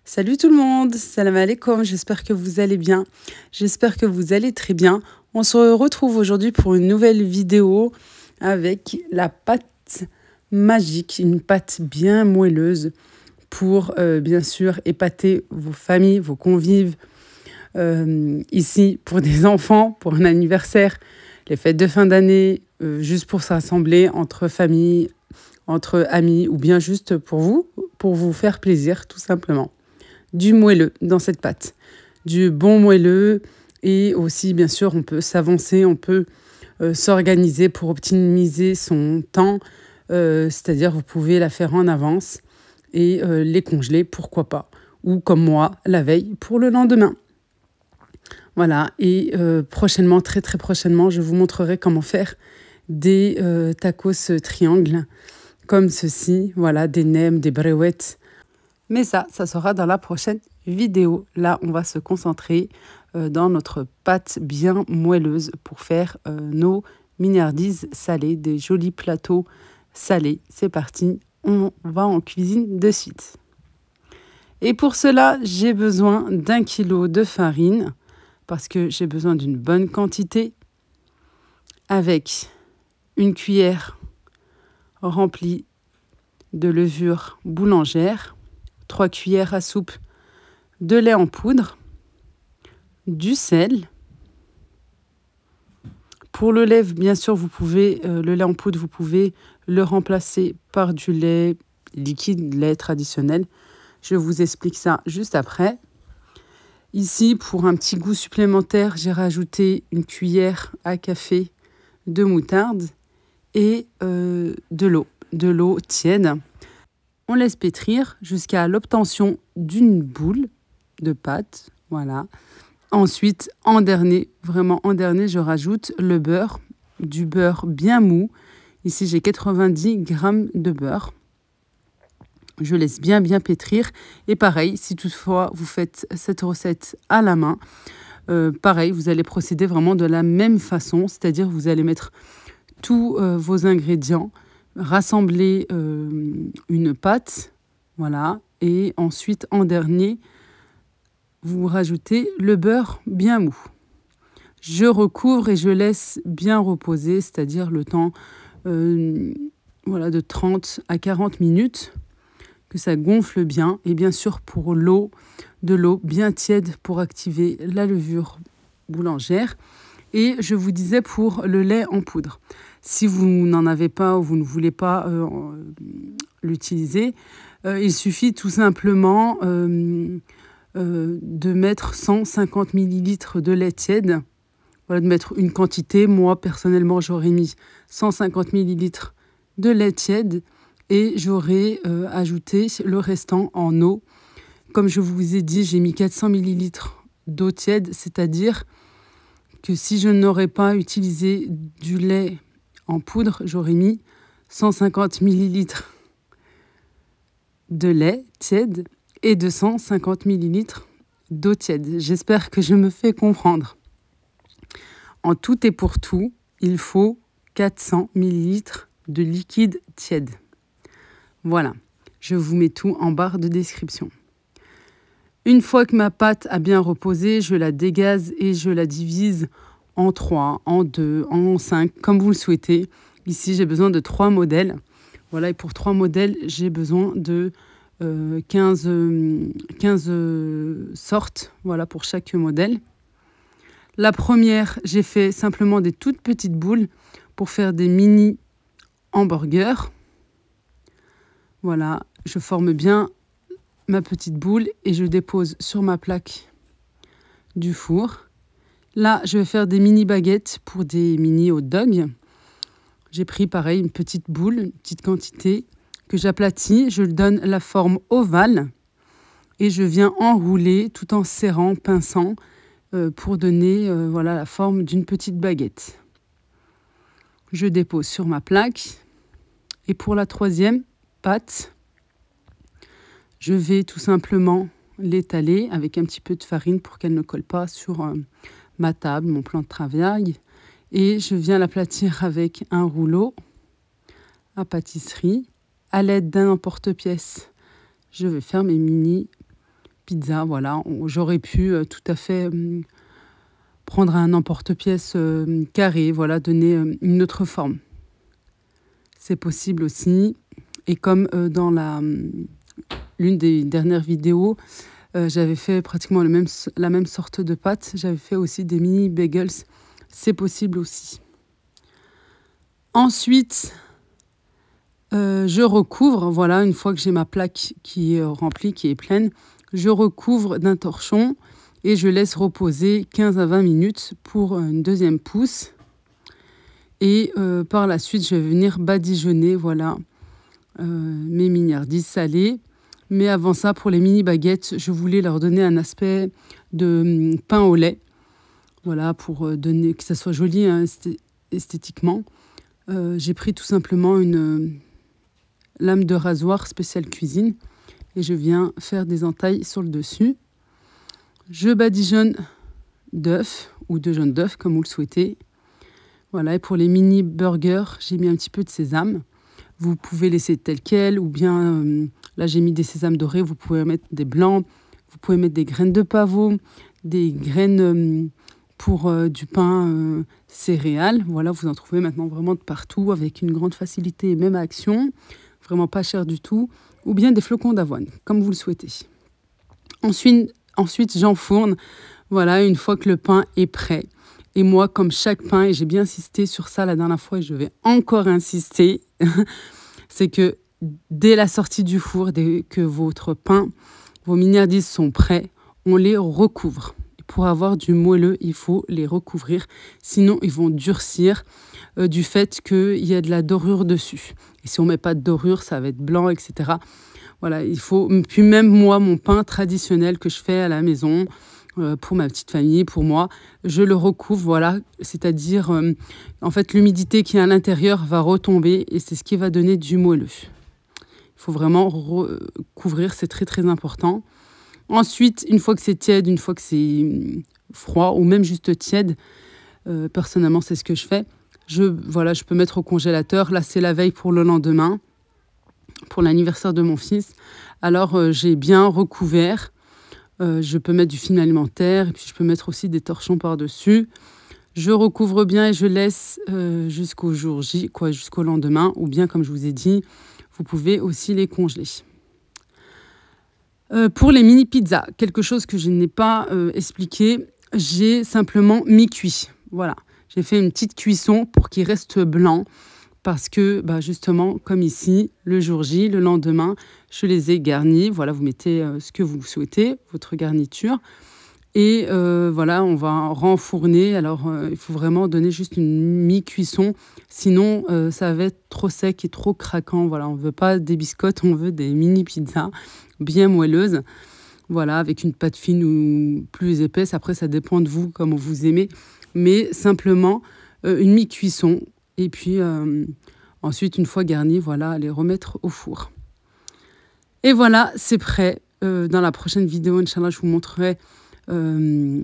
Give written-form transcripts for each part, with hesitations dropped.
Salut tout le monde, salam alaikum, j'espère que vous allez bien, j'espère que vous allez très bien. On se retrouve aujourd'hui pour une nouvelle vidéo avec la pâte magique, une pâte bien moelleuse pour bien sûr épater vos familles, vos convives, ici pour des enfants, pour un anniversaire, les fêtes de fin d'année, juste pour s'assembler entre familles, entre amis ou bien juste pour vous faire plaisir tout simplement. Du moelleux dans cette pâte, du bon moelleux et aussi bien sûr on peut s'avancer, on peut s'organiser pour optimiser son temps, c'est-à-dire vous pouvez la faire en avance et les congeler, pourquoi pas, ou comme moi la veille pour le lendemain. Voilà, et prochainement, très prochainement, je vous montrerai comment faire des tacos triangles comme ceci, voilà, des nems, des bréouettes. Mais ça sera dans la prochaine vidéo. Là, on va se concentrer dans notre pâte bien moelleuse pour faire nos mignardises salées, des jolis plateaux salés. C'est parti, on va en cuisine de suite. Et pour cela, j'ai besoin d'1 kg de farine parce que j'ai besoin d'une bonne quantité avec une cuillère remplie de levure boulangère, 3 cuillères à soupe de lait en poudre, du sel. Pour le lait, bien sûr, le lait en poudre, vous pouvez le remplacer par du lait liquide, lait traditionnel. Je vous explique ça juste après. Ici, pour un petit goût supplémentaire, j'ai rajouté une cuillère à café de moutarde et de l'eau tiède. On laisse pétrir jusqu'à l'obtention d'une boule de pâte. Voilà. Ensuite, en dernier, je rajoute le beurre, du beurre bien mou. Ici, j'ai 90 g de beurre. Je laisse bien pétrir. Et pareil, si toutefois vous faites cette recette à la main, pareil, vous allez procéder vraiment de la même façon. C'est-à-dire vous allez mettre tous vos ingrédients, rassembler une pâte, voilà, et ensuite en dernier, vous rajoutez le beurre bien mou. Je recouvre et je laisse bien reposer, c'est-à-dire le temps voilà, de 30 à 40 minutes, que ça gonfle bien. Et bien sûr pour l'eau, de l'eau bien tiède pour activer la levure boulangère. Et je vous disais pour le lait en poudre. Si vous n'en avez pas ou vous ne voulez pas l'utiliser, il suffit tout simplement de mettre 150 ml de lait tiède. Voilà, de mettre une quantité. Moi, personnellement, j'aurais mis 150 ml de lait tiède et j'aurais ajouté le restant en eau. Comme je vous ai dit, j'ai mis 400 ml d'eau tiède, c'est-à-dire que si je n'aurais pas utilisé du lait en poudre, j'aurais mis 150 ml de lait tiède et 250 ml d'eau tiède. J'espère que je me fais comprendre. En tout et pour tout, il faut 400 ml de liquide tiède. Voilà, je vous mets tout en barre de description. Une fois que ma pâte a bien reposé, je la dégaze et je la divise en 3, en 2, en 5, comme vous le souhaitez. Ici, j'ai besoin de 3 modèles. Voilà, et pour 3 modèles, j'ai besoin de 15 sortes, voilà, pour chaque modèle. La première, j'ai fait simplement des toutes petites boules pour faire des mini hamburgers. Voilà, je forme bien ma petite boule et je dépose sur ma plaque du four. Là, je vais faire des mini baguettes pour des mini hot dogs. J'ai pris pareil une petite boule, une petite quantité que j'aplatis. Je lui donne la forme ovale et je viens enrouler tout en serrant, pinçant pour donner voilà, la forme d'une petite baguette. Je dépose sur ma plaque et pour la troisième pâte, je vais tout simplement l'étaler avec un petit peu de farine pour qu'elle ne colle pas sur ma table, mon plan de travail. Et je viens l'aplatir avec un rouleau à pâtisserie. À l'aide d'un emporte-pièce, je vais faire mes mini pizza. Voilà, j'aurais pu tout à fait prendre un emporte-pièce carré, voilà, donner une autre forme. C'est possible aussi. Et comme dans l'une des dernières vidéos, j'avais fait pratiquement la même sorte de pâte. J'avais fait aussi des mini bagels. C'est possible aussi. Ensuite, je recouvre, voilà, une fois que j'ai ma plaque qui est remplie, qui est pleine, je recouvre d'un torchon et je laisse reposer 15 à 20 minutes pour une deuxième pousse. Et par la suite, je vais venir badigeonner, voilà, mes mignardises salées. Mais avant ça, pour les mini baguettes, je voulais leur donner un aspect de pain au lait. Voilà, pour donner que ça soit joli hein, esthétiquement. J'ai pris tout simplement une lame de rasoir spéciale cuisine et je viens faire des entailles sur le dessus. Je badigeonne d'œufs ou de jaune d'œuf comme vous le souhaitez. Voilà, et pour les mini burgers, j'ai mis un petit peu de sésame. Vous pouvez laisser tel quel ou bien, là j'ai mis des sésames dorés, vous pouvez mettre des blancs, vous pouvez mettre des graines de pavot, des graines pour du pain céréales. Voilà, vous en trouvez maintenant vraiment de partout avec une grande facilité et même action. Vraiment pas cher du tout. Ou bien des flocons d'avoine, comme vous le souhaitez. Ensuite j'enfourne, voilà, une fois que le pain est prêt. Et moi, comme chaque pain, et j'ai bien insisté sur ça la dernière fois et je vais encore insister, c'est que dès la sortie du four, dès que votre pain, vos mignardises sont prêts, on les recouvre. Pour avoir du moelleux, il faut les recouvrir, sinon ils vont durcir du fait qu'il y a de la dorure dessus. Et si on ne met pas de dorure, ça va être blanc, etc. Voilà, il faut. Puis même moi, mon pain traditionnel que je fais à la maison, pour ma petite famille, pour moi, je le recouvre, voilà, c'est-à-dire, en fait, l'humidité qui est à l'intérieur va retomber et c'est ce qui va donner du moelleux. Il faut vraiment recouvrir, c'est très très important. Ensuite, une fois que c'est tiède, une fois que c'est froid ou même juste tiède, personnellement, c'est ce que je fais. Voilà, je peux mettre au congélateur. Là, c'est la veille pour le lendemain, pour l'anniversaire de mon fils. Alors, j'ai bien recouvert. Je peux mettre du film alimentaire et puis je peux mettre aussi des torchons par-dessus. Je recouvre bien et je laisse jusqu'au jour J, jusqu'au lendemain. Ou bien, comme je vous ai dit, vous pouvez aussi les congeler. Pour les mini pizzas, quelque chose que je n'ai pas expliqué, j'ai simplement mi-cuit. Voilà, j'ai fait une petite cuisson pour qu'il reste blanc. Parce que, justement, comme ici, le jour J, le lendemain, je les ai garnis. Voilà, vous mettez ce que vous souhaitez, votre garniture. Et voilà, on va renfourner. Alors, il faut vraiment donner juste une mi-cuisson. Sinon, ça va être trop sec et trop craquant. Voilà, on ne veut pas des biscottes, on veut des mini-pizzas bien moelleuses. Voilà, avec une pâte fine ou plus épaisse. Après, ça dépend de vous, comme vous aimez. Mais simplement, une mi-cuisson. Et puis, ensuite, une fois garni, voilà, les remettre au four. Et voilà, c'est prêt. Dans la prochaine vidéo, Inch'Allah, je vous montrerai le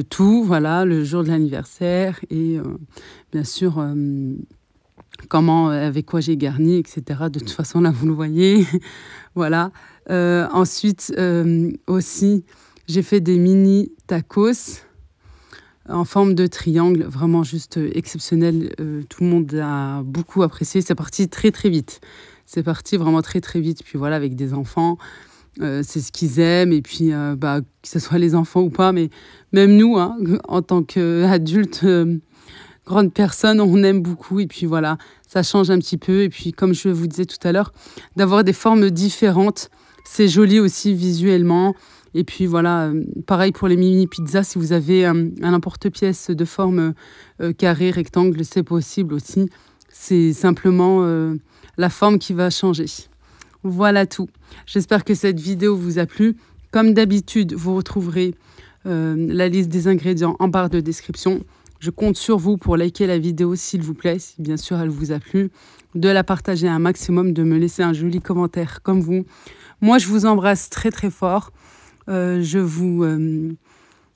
tout, voilà, le jour de l'anniversaire. Et bien sûr, avec quoi j'ai garni, etc. De toute façon, là, vous le voyez. Voilà. Ensuite, aussi, j'ai fait des mini tacos en forme de triangle, vraiment juste exceptionnel. Tout le monde a beaucoup apprécié. C'est parti très très vite. C'est parti vraiment très très vite. Puis voilà, avec des enfants, c'est ce qu'ils aiment. Et puis, que ce soit les enfants ou pas, mais même nous, hein, en tant qu'adultes, grandes personnes, on aime beaucoup. Et puis voilà, ça change un petit peu. Et puis, comme je vous disais tout à l'heure, d'avoir des formes différentes, c'est joli aussi visuellement. Et puis voilà, pareil pour les mini pizzas, si vous avez un emporte-pièce de forme carré, rectangle, c'est possible aussi. C'est simplement la forme qui va changer. Voilà tout. J'espère que cette vidéo vous a plu. Comme d'habitude, vous retrouverez la liste des ingrédients en barre de description. Je compte sur vous pour liker la vidéo s'il vous plaît, si bien sûr elle vous a plu, de la partager un maximum, de me laisser un joli commentaire comme vous. Moi, je vous embrasse très très fort. Je vous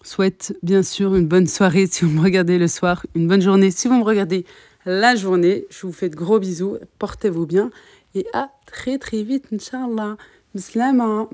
souhaite bien sûr une bonne soirée si vous me regardez le soir, une bonne journée si vous me regardez la journée. Je vous fais de gros bisous, portez-vous bien et à très très vite, Inch'Allah. Bislama.